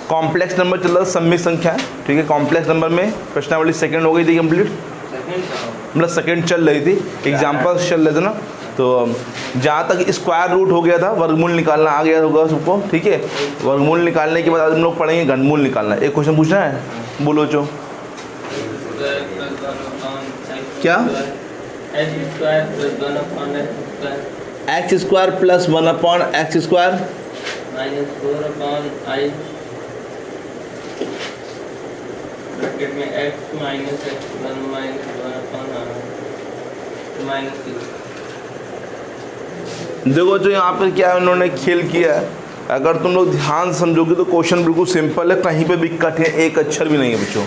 Complex number चल रहा था, सम्मिश्र संख्या है, ठीक है। कॉम्प्लेक्स नंबर में प्रश्नावली सेकंड हो गई थी कंप्लीट, मतलब सेकंड चल रही थी, एग्जाम्पल्स चल रहे थे ना। तो जहाँ तक स्क्वायर रूट हो गया था, वर्गमूल निकालना आ गया होगा सबको, ठीक है। वर्गमूल निकालने के बाद आज हम लोग पढ़ेंगे घनमूल निकालना। एक क्वेश्चन पूछना है, बोलो जो क्या, x square plus 1 upon x square bracket में x minus x1 minus 1 upon minus 6। देखो जो यहाँ पर क्या उन्होंने खेल किया है, अगर तुम लोग ध्यान से समझोगे तो क्वेश्चन बिल्कुल सिंपल है, कहीं पे भी कठिन एक अक्षर भी नहीं है बच्चों।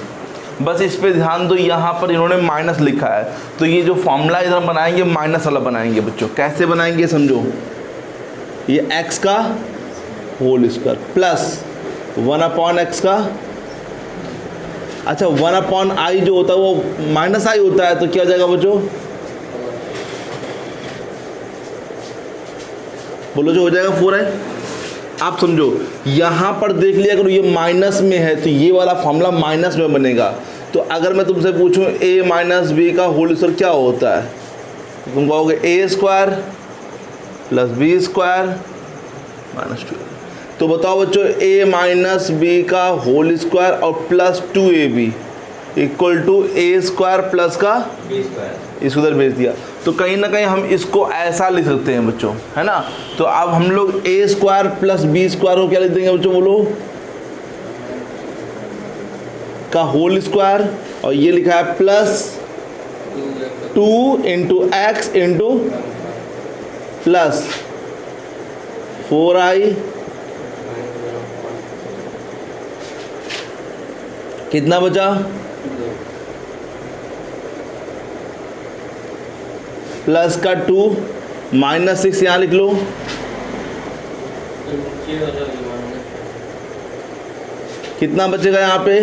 बस इस पे ध्यान दो, यहाँ पर इन्होंने माइनस लिखा है, तो ये जो फॉर्मूला इधर बनाएंगे माइनस वाला बनाएंगे बच्चों। कैसे बनाएंगे समझो, ये x का whole square plus 1 upon x का, अच्छा 1 अपॉन आई जो होता है वो माइनस आई होता है, तो क्या हो जाएगा बच्चों, बोलो जो हो जाएगा 4i। आप समझो यहाँ पर देख लिया करो, ये माइनस में है तो ये वाला फॉर्मूला माइनस में बनेगा। तो अगर मैं तुमसे पूछूं a माइनस बी का होल स्क्वायर क्या होता है, तो तुम कहोगे a square plus b square minus 2। तो बताओ बच्चों a माइनस बी का होल स्क्वायर और plus 2ab equal to a square plus का b स्क्वायर, इसको उधर भेज दिया। तो कहीं ना कहीं हम इसको ऐसा लिख सकते हैं बच्चों, है ना। तो अब हम लोग a square plus b square को क्या लिख देंगे बच्चों, बोलो, का होल स्क्वायर, और ये लिखा है plus 2 into x into plus 4i, कितना बचा, प्लस का 2 माइनस 6 यहाँ लिख लो, कितना बचेगा यहाँ पे,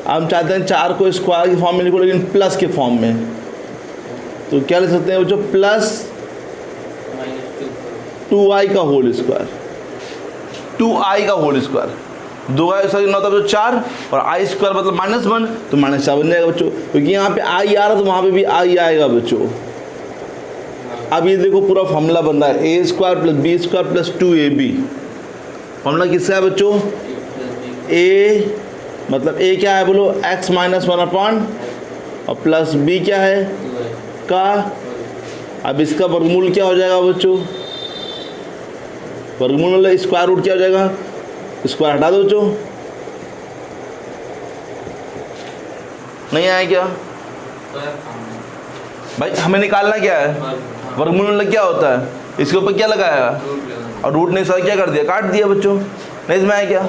हम चाहते हैं 4 को स्क्वायर की फॉर्म में लिखो लेकिन प्लस के फॉर्म में, तो क्या लिख सकते हैं बच्चों, प्लस 2i का होल स्क्वायर, 2i का होल स्क्वायर, 2i सॉरी 9 तो 4 और i स्क्वायर मतलब -1, तो -4 बन जाएगा बच्चों, क्योंकि यहाँ पे i आ रहा तो वहाँ पे भी i आएगा बच्चों। अब ये देखो पूरा फॉर्मूला बन रहा है, a square plus b square plus 2ab। Formula किसका है बच्चों, a मतलब a क्या है बोलो, x माइनस 1 अपॉन और प्लस b क्या है का। अब इसका वर्गमूल क्या हो जाएगा बच्चों, वर्गमूल मतलब स्क्वायर रूट क्या हो जाएगा, स्क्वायर हटा दो बच्चों, नहीं आया क्या भाई, हमें निकालना क्या है, वर्गमूल मतलब क्या होता है, इसके ऊपर क्या लगाया और रूट ने सारा क्या कर दिया, काट दिया बच्चों, नहीं इसमें आया क्या।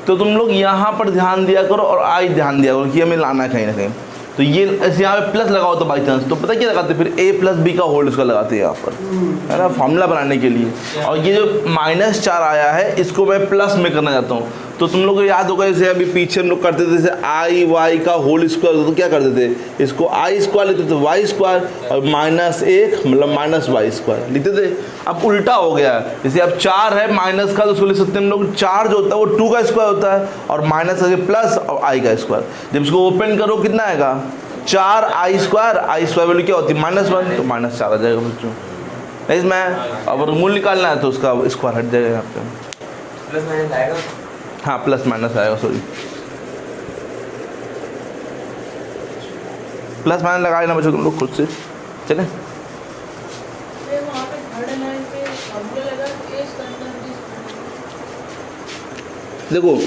तो तुम लोग यहाँ पर ध्यान दिया करो और आई ध्यान दिया करो कि हमें लाना है कहीं ना कहीं। तो ये ऐसे यहाँ पे प्लस लगाओ तो बाई चांस, तो पता क्या लगाते फिर a प्लस बी का होल उसका लगाते हैं यहाँ पर, है ना, फॉर्मूला बनाने के लिए। और ये जो -4 आया है इसको मैं प्लस में करना चाहता हूँ। तो तुम लोग को याद होगा जैसे अभी पीछे हम लोग करते थे, जैसे आई वाई का होल स्क्वायर, तो क्या करते थे, इसको आई स्क्वायर लेते थे वाई स्क्वायर और -1 मतलब -y स्क्वायर लिखते थे। अब उल्टा हो गया है, जैसे अब 4 है माइनस का तो उसको लिख सकते हैं हम लोग, 4 जो होता है वो 2 का स्क्वायर होता है और माइनस प्लस और आई का स्क्वायर। जब इसको ओपन करो कितना आएगा, 4i स्क्वायर, आई स्क्वायर वैल्यू क्या होती है -1, तो -4 आ जाएगा बच्चों। इसमें अब मूल निकालना है तो उसका स्क्वायर हट जाएगा यहाँ पे, प्लस माइनस आएगा, हाँ प्लस माइनस आएगा, सॉरी प्लस माइनस लगाए ना बच्चों तुम लोग खुद से, चले। देखो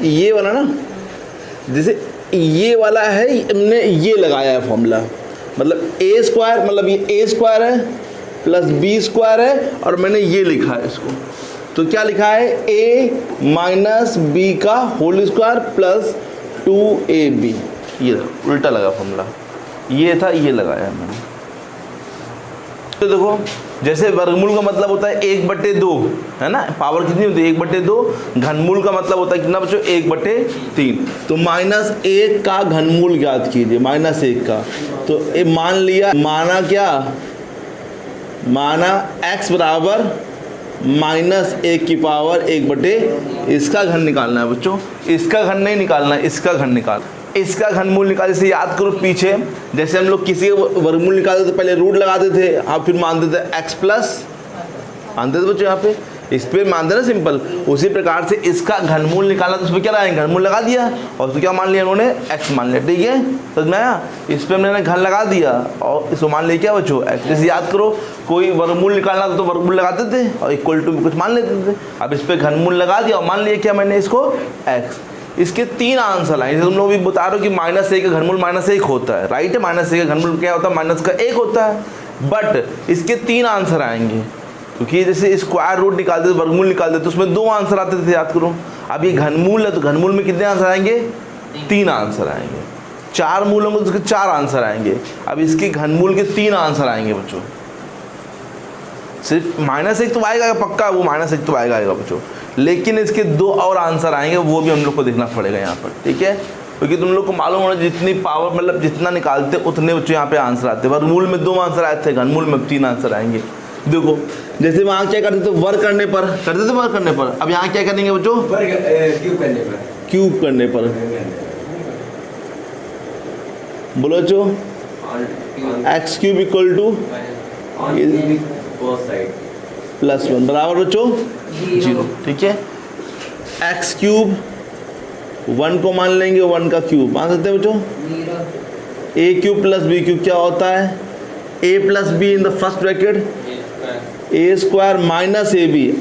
ये वाला ना, जैसे ये वाला है, हमने ये लगाया है फॉर्मूला, मतलब a स्क्वायर मतलब ये a स्क्वायर है प्लस b स्क्वायर है और मैंने ये लिखा है इसको, तो क्या लिखा है, a माइनस बी का होल स्क्वायर प्लस 2ab, ये उल्टा लगा फॉर्मूला, ये था ये लगाया है मैंने। तो देखो जैसे वर्गमूल का मतलब होता है 1/2, है ना, पावर कितनी होती है 1/2, घनमूल का मतलब होता है कितना बच्चों 1/3। तो -1 का घनमूल ज्ञात कीजिए, -1 का। तो ये मान लिया, माना क्या, माना x बराबर -1 की पावर 1/, इसका घन निकालना है बच्चों, इसका घन नहीं निकालना है, इसका घन निकाल, इसका घनमूल निकाल। जैसे याद करो पीछे, जैसे हम लोग किसी का वर्गमूल निकालते थे पहले रूट लगाते थे, आप फिर मानते थे x प्लस, मानते थे बच्चों यहाँ पे, इस पर मानते ना सिंपल। उसी प्रकार से इसका घनमूल निकालना, तो उसमें क्या लगाएंगे, घनमूल लगा दिया और उसको क्या मान लिया उन्होंने, x मान लिया, ठीक है, समझ में आया। इस पर हमने घन लगा दिया और इसको मान लिया क्या बच्चों x। जैसे याद करो कोई वर्गमूल निकालना तो वर्गमूल लगाते थे और इक्वल टू कुछ मान लेते थे, अब इस पर घनमूल लगा दिया और मान लिया क्या मैंने इसको x। इसके 3 आंसर आए, जैसे तुम लोग भी बता रहे हो कि -1 का घनमूल -1 होता है, राइट है, -1 का घनमूल क्या होता है, -1 होता है, बट इसके 3 आंसर आएंगे, क्योंकि जैसे स्क्वायर रूट निकालते थे, वर्गमूल निकालते थे, तो उसमें 2 आंसर आते थे, याद करो। अब ये घनमूल है तो घनमूल में कितने आंसर आएंगे, 3 आंसर आएंगे। 4 मूल होंगे तो उसके 4 आंसर आएंगे। अब इसके घनमूल के 3 आंसर आएंगे बच्चों। सिर्फ -1 तो आएगा पक्का, वो -1 तो आएगा बच्चों, लेकिन इसके 2 और आंसर आएंगे, वो भी हम लोग को देखना पड़ेगा यहाँ पर, ठीक है। क्योंकि तुम लोग को मालूम होना जितनी पावर मतलब जितना निकालते उतने बच्चों यहाँ पे आंसर आते हैं। वर्गमूल में 2 आंसर आए थे, घनमूल में 3 आंसर आएंगे। देखो जैसे वहाँ क्या करते थे, वर्ग करने पर करते थे, वर्ग करने पर, अब यहाँ क्या करेंगे बच्चों, क्यूब करने पर, बोलो बच्चों, x³ = +1 बराबर बच्चों 0, ठीक है। x³ 1 को मान लेंगे, 1 का क्यूब मान सकते हैं बच्चों। a³ + b³ क्या होता है, a + b in the first bracket, a² - ab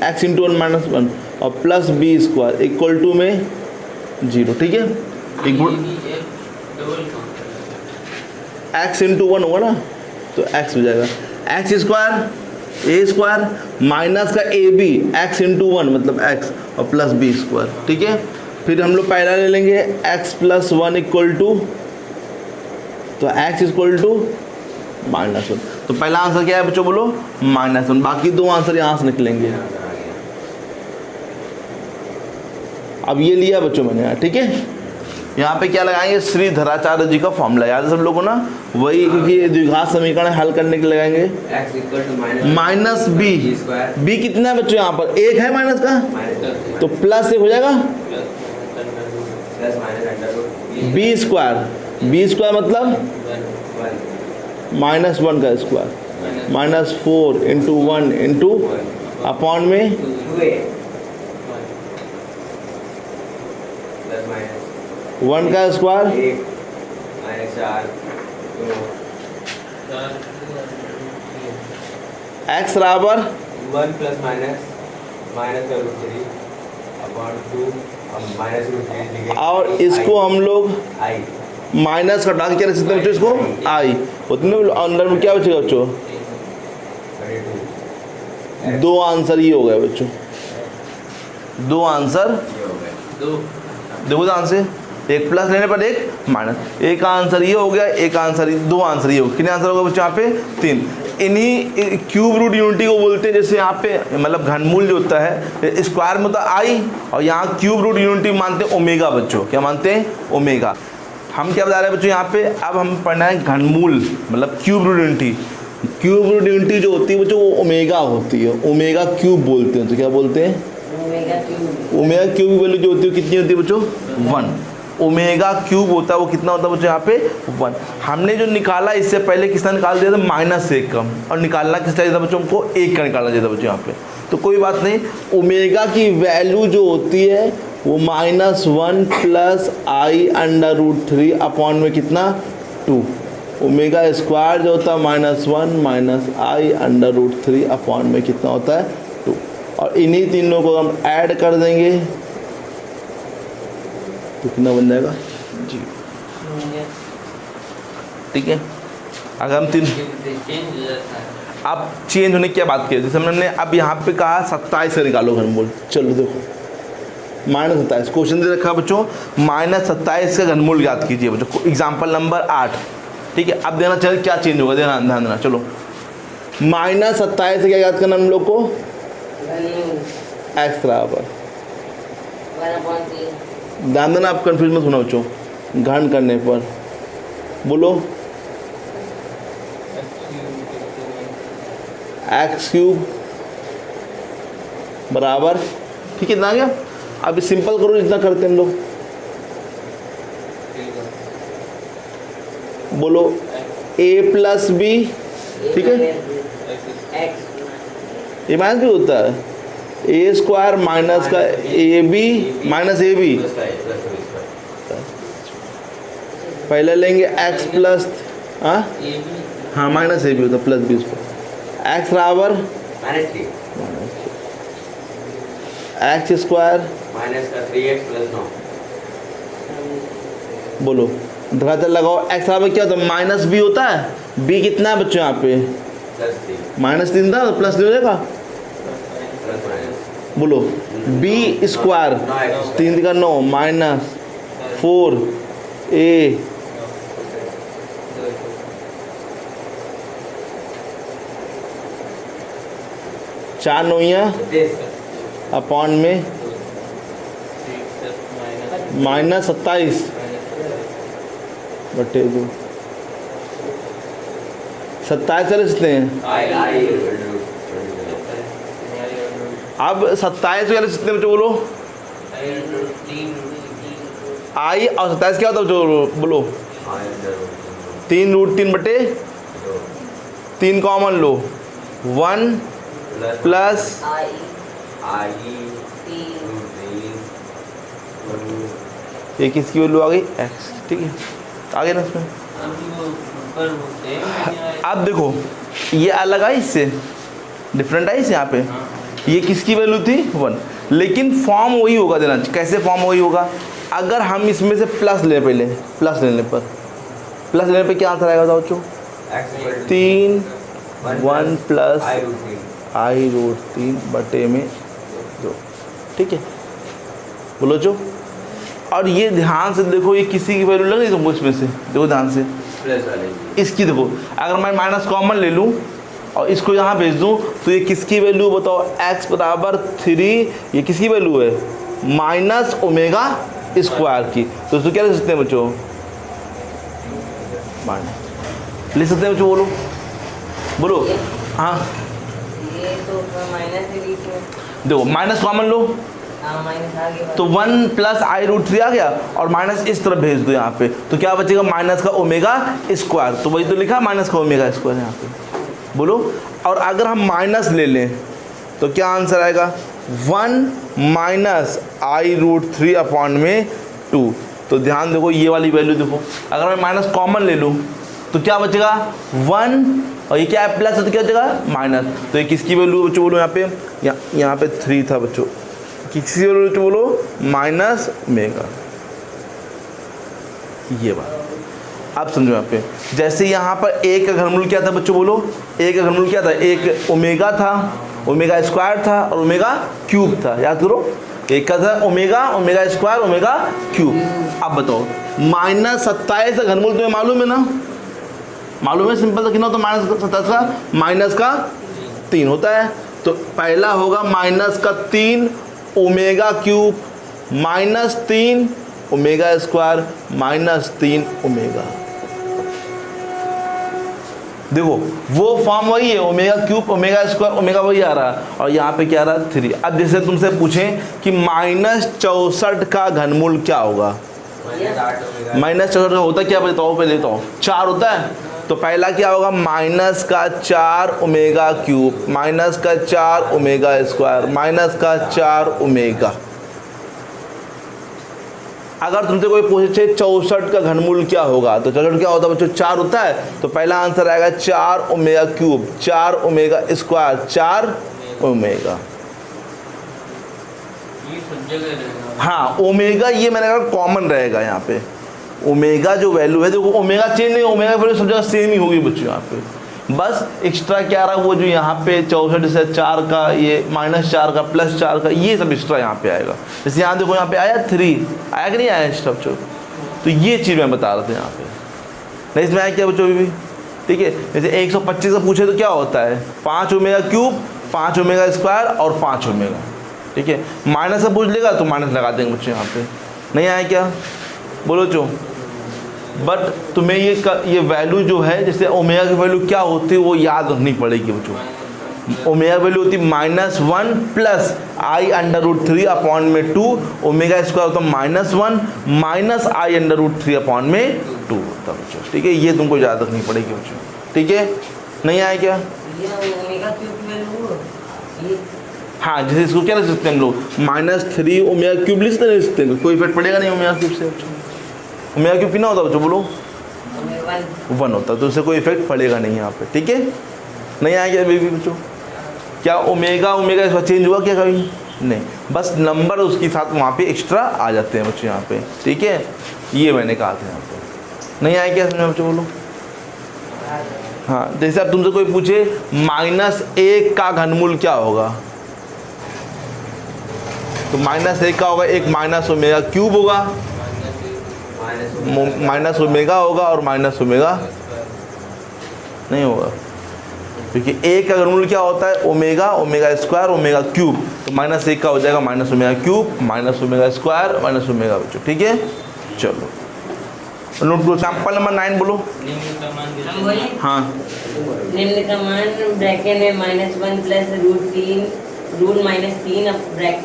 x × 1 - 1 और +b² = में 0, ठीक है। x × 1 होगा ना, तो x हो जाएगा x² a² माइनस का ab x × 1 मतलब x और +b², ठीक है। फिर हम लोग पहला ले लेंगे x + 1 = तो x = -1। तो पहला आंसर क्या है बच्चों, बोलो -1। बाकी 2 आंसर यहाँ से निकलेंगे। अब ये लिया बच्चों मैंने, ठीक है। यहाँ पे क्या लगाएंगे, श्रीधराचार्य जी का फॉर्मूला याद है सब लोगों ना, वही, क्योंकि द्विघात समीकरण हल करने के लिए लगाएंगे। -b, b कितना है बच्चों, यहाँ पर 1 है माइनस का, तो प्लस से हो जाएगा b² मतलब -1 का स्क्वायर, -4 × 1 × अपॉन में 1 का स्क्वायर, x बराबर 1 ± -√3 और इसको हम लोग माइनस का डाल के क्या रख सकते हैं बच्चों, इसको आई, उतने अंदर में क्या बचेगा बच्चों, 2 आंसर ये हो गए बच्चों, 2 आंसर, देखो ध्यान से, एक प्लस लेने पर एक माइनस, एक आंसर ये हो गया, एक आंसर, 2 आंसर ये हो गया, कितने आंसर होगा बच्चों यहाँ पे 3। इन्हीं क्यूब रूट यूनिटी को बोलते हैं। जैसे यहाँ पे मतलब घनमूल जो होता है स्क्वायर में होता है आई, और यहाँ क्यूब रूट यूनिटी मानते हैं ओमेगा बच्चों, क्या मानते हैं ओमेगा। हम क्या बता रहे हैं बच्चों यहाँ पे, अब हम पढ़ना है घनमूल मतलब cube root unity. Cube root unity जो होती है बच्चों वो ओमेगा होती है, ओमेगा क्यूब बोलते हैं। तो क्या बोलते हैं, ओमेगा क्यूब की वैल्यू जो होती है कितनी होती है बच्चों 1। ओमेगा क्यूब होता है वो कितना होता है बच्चों यहाँ पे 1। हमने जो निकाला इससे पहले किसका निकाल दिया था -1 का, और निकालना किस चाहिए था बच्चों को 1 का निकालना चाहिए था बच्चों यहाँ पे। तो कोई बात नहीं, ओमेगा की वैल्यू जो होती है वो -1 + i√3 अपॉन में कितना 2। ओमेगा स्क्वायर जो होता है -1 - i√3 अपॉन में कितना होता है 2। और इन्हीं तीनों को हम ऐड कर देंगे तो कितना बन जाएगा जी, ठीक है। अगर हम 3 अब चेंज होने की क्या बात की, जैसे हमने अब यहाँ पे कहा 27 से निकालो घनमूल। चलो देखो -27 क्वेश्चन दे रखा बच्चों, -27 का घनमूल याद कीजिए बच्चों, एग्जाम्पल नंबर 8, ठीक है। अब देना चाहिए क्या चेंज होगा, देना ध्यान देना। चलो -27 से क्या याद करना हम लोग को, x बराबर, ध्यान देना आप कंफ्यूज मत होना बच्चों घन करने पर। बोलो x³ बराबर, ठीक है इतना आ गया। अब सिंपल करो जितना करते हैं हम लोग। बोलो a + b, ठीक है ये माइनस भी होता है, a² माइनस का ab माइनस ab, पहले लेंगे x प्लस हाँ माइनस ab होता प्लस b, x बराबर x² माइनस का 3x प्लस 9 बोलो धरातल लगाओ। x बराबर क्या होता है, माइनस b होता है, b कितना है बच्चों यहाँ पे प्लस 3 -3 था, प्लस हो जाएगा। प्लस माइनस बोलो b² 3 का 9 माइनस 4a चार नौया अपॉन में -27 बटे 2, 27 चले सकते हैं। अब 27 चले सकते हैं बच्चों, बोलो आई और 27 क्या होता है बच्चों, बोलो 3√3 बटे 3 कॉमन लो, 1 प्लस ये किसकी वैल्यू आ गई, x, ठीक है आगे ना इसमें। अब देखो ये अलग आई इससे, डिफरेंट आई इससे यहाँ पे, ये किसकी वैल्यू थी 1, लेकिन फॉर्म वही होगा देना। कैसे फॉर्म वही होगा, अगर हम इसमें से प्लस ले, पहले प्लस लेने पर क्या आंसर आएगा बताओ बच्चों, 3 1 प्लस i√3 बटे में 2, ठीक है बोलो जो। और ये ध्यान से देखो, ये किसी की वैल्यू लग रही तुमको इसमें से, देखो ध्यान से प्लस वाले इसकी, देखो अगर मैं माइनस कॉमन ले लूँ और इसको यहाँ भेज दूँ तो ये किसकी वैल्यू बताओ, x बराबर 3, ये किसकी वैल्यू है -ω² की, तो इसको क्या ले सकते हैं बच्चों, ले सकते हैं बच्चों, बोलो बोलो हाँ ये तो माइनस है बीच में, देखो माइनस कॉमन लो माइनस आ गया तो 1 प्लस i√3 आ गया, और माइनस इस तरफ भेज दो यहाँ पे, तो क्या बचेगा माइनस का ω², तो वही तो लिखा माइनस का ω² यहाँ पे, बोलो। और अगर हम माइनस ले लें तो क्या आंसर आएगा, 1 माइनस i√3 अपॉन में 2, तो ध्यान देखो ये वाली वैल्यू देखो, अगर मैं माइनस कॉमन ले लूँ तो क्या बचेगा 1, और ये क्या है प्लस है तो क्या बचेगा माइनस, तो ये किसकी वैल्यू बच्चों बोलो, यहाँ पे यहाँ पे 3 था बच्चों, किसकी वैल्यू बच्चों बोलो -ω। ये बात आप समझो यहाँ पे, जैसे यहाँ पर एक का घनमूल क्या था बच्चों बोलो, एक का घनमूल क्या था, एक ओमेगा था, ω² था और ω³ था, याद करो एक का था ओमेगा, ω², ω³। अब बताओ -27 का घनमूल तुम्हें मालूम है ना, मालूम है सिंपल सा, कितना होता है -27 का, माइनस का 3 होता है, तो पहला होगा -3 ω³ -3 ω² -3 ω। देखो वो फॉर्म वही है, ω³ ω² ω वही आ रहा है, और यहाँ पे क्या आ रहा है 3। अब जैसे तुमसे पूछें कि -64 का घनमूल क्या होगा, -64 का होता क्या बताओ, पहले बताओ 4 होता है, तो पहला क्या होगा -4 ω³ -4 ω² -4 ω। अगर तुमसे कोई पूछे 64 का घनमूल क्या होगा, तो 64 क्या होता है बच्चों 4 होता है, तो पहला आंसर आएगा 4 ω³ 4 ω² 4 ω। हाँ ओमेगा ये मैंने कहा कॉमन रहेगा यहाँ पे, ओमेगा जो वैल्यू है देखो, ओमेगा चेंज नहीं, ओमेगा वैल्यू सब जगह सेम ही होगी बच्चों यहाँ पे, बस एक्स्ट्रा क्या रहा वो जो यहाँ पे 64 से 4 का, ये -4 का +4 का, ये सब एक्स्ट्रा यहाँ पे आएगा। जैसे यहाँ देखो यहाँ पे आया 3 आया कि नहीं आया एक्स्ट्रा बच्चों, तो ये चीज़ मैं बता रहा था यहाँ पे, नहीं इसमें आया क्या बच्चों अभी भी, ठीक है। जैसे 125 से पूछे तो क्या होता है 5 ओमेगा क्यूब, 5 ओमेगा स्क्वायर और 5 ओमेगा, ठीक है। माइनस से पूछ लेगा तो माइनस लगा देंगे बच्चों यहाँ पे। नहीं आया क्या, बोलो जो। बट तुम्हें ये वैल्यू जो है, जैसे ओमेगा की वैल्यू क्या होती है वो याद रखनी पड़ेगी बच्चों। ओमेगा वैल्यू होती है -1 प्लस I√3 अपॉन में 2, ओमेगा स्क्वायर होता है -1 माइनस I√3 अपॉन में 2 होता है बच्चों, ठीक है। ये तुमको याद रखनी पड़ेगी बच्चों, ठीक है। नहीं आया क्या, ये ओमेगा क्यूब की वैल्यू ये हाँ। जैसे इसको क्या लिख सकते हैं हम लोग, -3 ओमेगा क्यूब लिख सकते हैं, कोई इफेक्ट पड़ेगा नहीं ओमेगा क्यूब से बच्चों। ओमेगा क्यूब कितना होता है बच्चों, बोलो ओमेगा 1 होता है, तो उससे कोई इफेक्ट पड़ेगा नहीं यहाँ पे, ठीक है। नहीं आया क्या बेबी बच्चों, क्या ओमेगा इसका चेंज हुआ क्या कभी, नहीं, बस नंबर उसके साथ वहाँ पे एक्स्ट्रा आ जाते हैं बच्चों यहाँ पे, ठीक है। ये मैंने कहा था यहाँ पे। नहीं आया क्या समझ बच्चों, बोलो। हाँ, जैसे अब तुमसे कोई पूछे -1 का घनमूल क्या होगा, तो -1 का होगा, एक माइनस ओमेगा क्यूब होगा, माइनस ओमेगा होगा और माइनस ओमेगा नहीं होगा, क्योंकि 1 का घनमूल क्या होता है ओमेगा स्क्वायर ओमेगा क्यूब, तो -1 का हो जाएगा minus omega cube minus omega square minus omega बच्चों, ठीक है। चलो नोट करो, सैंपल नंबर 9 बोलो। हम बोले हाँ, निम्न का मान ब्रैकेट में -1 प्लस √3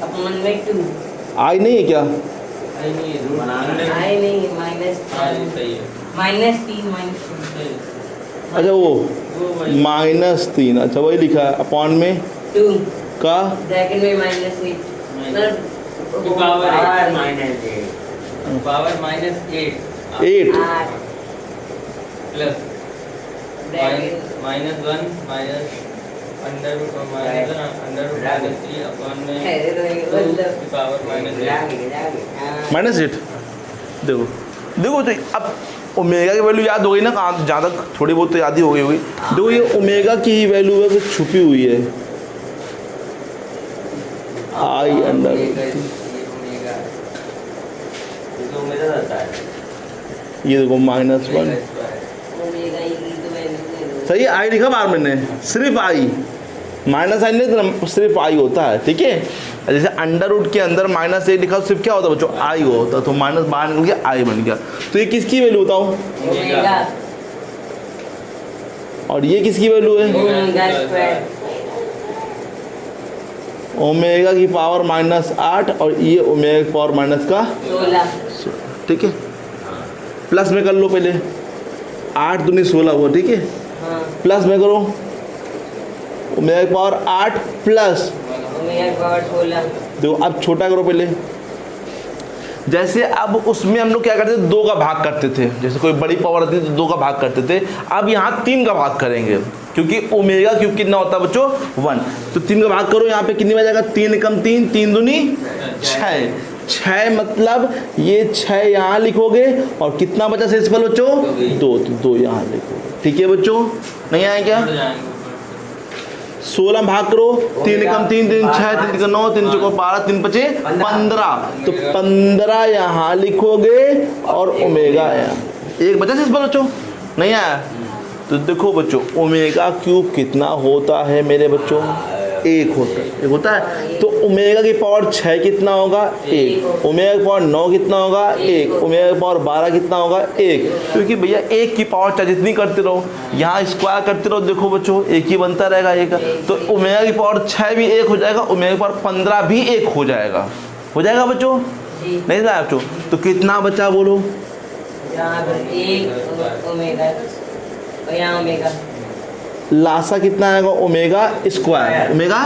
अपॉन में 2। आई नहीं है क्या, आई नहीं -3 अच्छा वो -3, अच्छा वही लिखा है अपॉन में 2 का ब्रैकेट में -8 पावर -8 8 प्लस ब्रैकेट -1 √3 अपॉन में है मतलब पावर -8। देखो देखो तो अब ओमेगा की वैल्यू याद हो गई ना, कहाँ जहाँ तक थोड़ी बहुत तो याद ही हो गई होगी। देखो ये ओमेगा की ही वैल्यू है, कुछ छुपी हुई है I√3। ये देखो -1 ओमेगा की तो वैल्यू सही, आई लिखा बार मैंने, सिर्फ आई, माइनस आई नहीं तो सिर्फ आई होता है, ठीक है। जैसे √ के अंदर -1 लिखा सिर्फ क्या होता है बच्चों, आई होता, तो माइनस बाहर निकल गया आई बन गया। तो ये किसकी वैल्यू बताओ, ओमेगा और ये किसकी वैल्यू है, ओमेगा स्क्वायर ओमेगा की पावर -8 और ये ओमेगा की पावर -16, 16। ठीक है। प्लस में कर लो पहले, 8 दूनी 16 हुआ, ठीक है। हाँ प्लस में करो, ओमेगा की पावर 8 प्लस, ओमेगा की पावर 16। देखो अब छोटा करो पहले। जैसे अब उसमें हम लोग क्या करते थे, 2 का भाग करते थे, जैसे कोई बड़ी पावर आती थी तो 2 का भाग करते थे। अब यहाँ 3 का भाग करेंगे, क्योंकि ओमेगा क्यूब कितना होता है बच्चों 1, तो 3 का भाग करो, यहाँ पे कितनी बच जाएगा, 3 कम 3, 3 दूनी 6, 6 मतलब ये 6 यहाँ लिखोगे और कितना बचा शेषफल बच्चों 2, तो 2 यहाँ लिखोगे, ठीक है बच्चों। नहीं आया क्या, 16 भाग करो, 3 कम 3, 3 6, 3 का 9, 3 चौको 12, 3 बचे 15, तो 15 यहाँ लिखोगे और ओमेगा यहाँ, एक बचा शेषफल बच्चों। नहीं आया, तो देखो बच्चों ओमेगा क्यूब कितना होता है मेरे बच्चों, 1 होता है, 1 होता है। तो ओमेगा की पावर 6 कितना होगा 1, ओमेगा की पावर 9 कितना होगा 1, ओमेगा की पावर 12 कितना होगा 1, क्योंकि भैया 1 की पावर चाहे जितनी करते रहो, यहाँ स्क्वायर करते रहो, देखो बच्चों 1 ही बनता रहेगा 1, तो ओमेगा की पावर 6 भी 1 हो जाएगा, ओमेगा की पावर 15 भी 1 हो जाएगा बच्चों। नहीं था बच्चों, तो कितना बचा बोलो, यहाँ पर 1 ओमेगा और यहाँ ओमेगा लासा कितना आएगा ओमेगा स्क्वायर, ओमेगा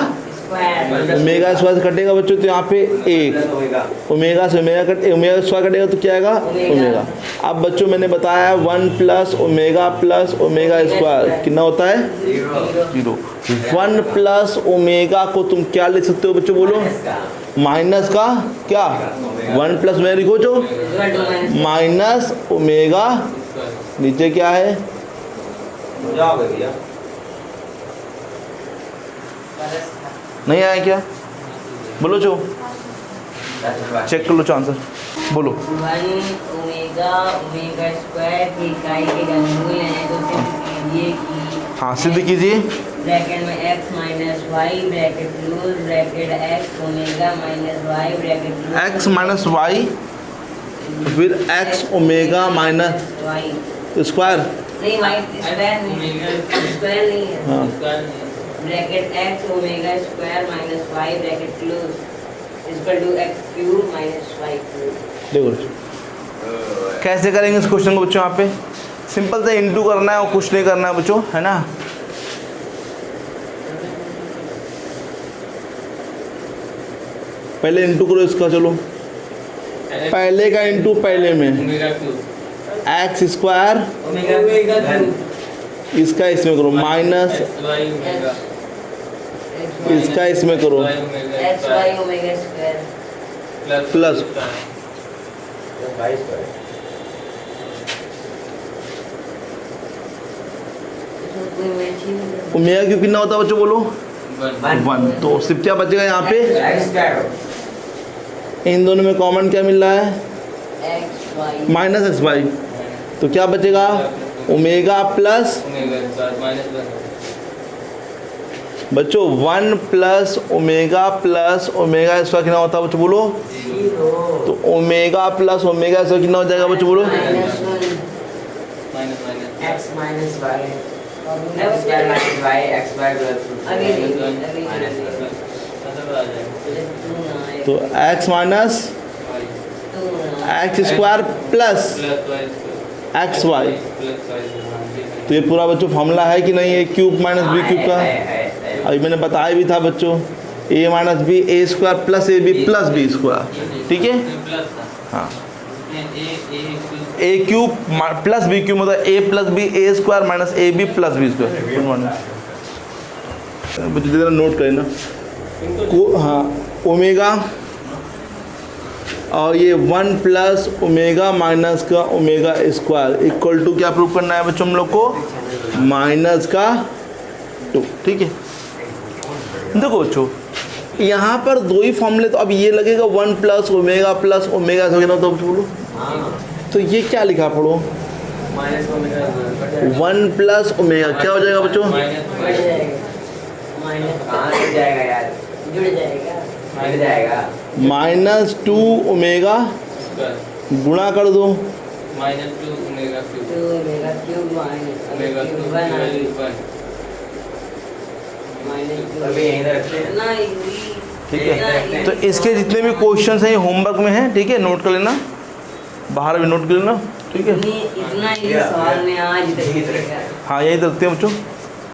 स्क्वायर से कटेगा बच्चों, तो यहाँ पे 1 ओमेगा से ओमेगा स्क्वायर कटेगा तो क्या आएगा ओमेगा। अब बच्चों मैंने बताया 1 प्लस ओमेगा स्क्वायर कितना होता है 0। 1 प्लस ओमेगा को तुम क्या लिख सकते हो बच्चों, बोलो माइनस का क्या, 1 प्लस ओमेगा लिखो जो माइनस ओमेगा, नीचे क्या है नहीं आया क्या, बोलो जो चेक कर लो आंसर, बोलो 1 ओमेगा स्क्वायर की इकाई के घनमूल है, तो सिर्फ ये हाँ सिद्ध कीजिए। ब्रैकेट में x minus y bracket close bracket x omega minus y bracket close x minus y फिर x omega minus y square. नहीं वाई स्क्वायर नहीं है हाँ bracket x omega square minus y bracket close equal to x cube minus y cube. देखो कैसे करेंगे इस question को बच्चों। यहाँ पे सिंपल से इंटू करना है और कुछ नहीं करना है बच्चों, है ना। पहले इंटू करो इसका, चलो पहले का इंटू पहले में omega cube x square omega cube इसका इसमें करो माइनस वाई ओमेगा इसका इसमें करो y omega x y omega square plus इसमें कोई मैच ही नहीं है। ओमेगा क्यों कितना होता है बच्चों बोलो वन 1। तो सिर्फ क्या बचेगा यहाँ पे, इन दोनों में कॉमन क्या मिल रहा है x y minus x y. तो क्या बचेगा omega plus omega square minus one बच्चों 1 प्लस ओमेगा स्क्वायर कितना होता है बच्चों बोलो। तो ओमेगा प्लस ओमेगा स्क्वायर कितना हो जाएगा बच्चों बोलो। Minus minus minus x minus y x square minus y x square plus अभी नहीं अभी माइनस नहीं ऐसा आ जाएगा तो x minus y x square plus plus y square x y. Plus y तो ये पूरा बच्चों फॉर्मूला है कि नहीं, a cube minus b cube का। अभी मैंने बताया भी था बच्चों a minus b a square plus a b plus b square, ठीक है। प्लस था हाँ a a cube plus b cube मतलब a plus b a square minus a b plus b square. बच्चों जरा नोट करें ना हाँ ओमेगा और ये 1 प्लस ओमेगा माइनस का ओमेगा स्क्वायर इक्वल टू क्या प्रूव करना है बच्चों हम लोग को माइनस का 2, ठीक है। देखो बच्चों यहाँ पर दो ही फॉर्मूले, तो अब ये लगेगा 1 प्लस ओमेगा तो बोलो तो ये क्या लिखा पढ़ो 1 प्लस ओमेगा क्या हो जाएगा बच्चों बढ़ जाएगा माइनस कहाँ से जाएगा यार, जुड़ जाएगा मिल जाएगा माइनस 2 ओमेगा गुणा कर दो minus 2 omega cube 2 omega cube minus omega cube cube 1 1 minus अभी यहीं रखते हैं। ना ठीक है। तो इसके जितने भी क्वेश्चंस हैं ये होमवर्क में हैं, ठीक है, नोट कर लेना, बाहर भी नोट कर लेना, ठीक है। इतना ही सवाल में आज तक हाँ यही रखते हैं बच्चों।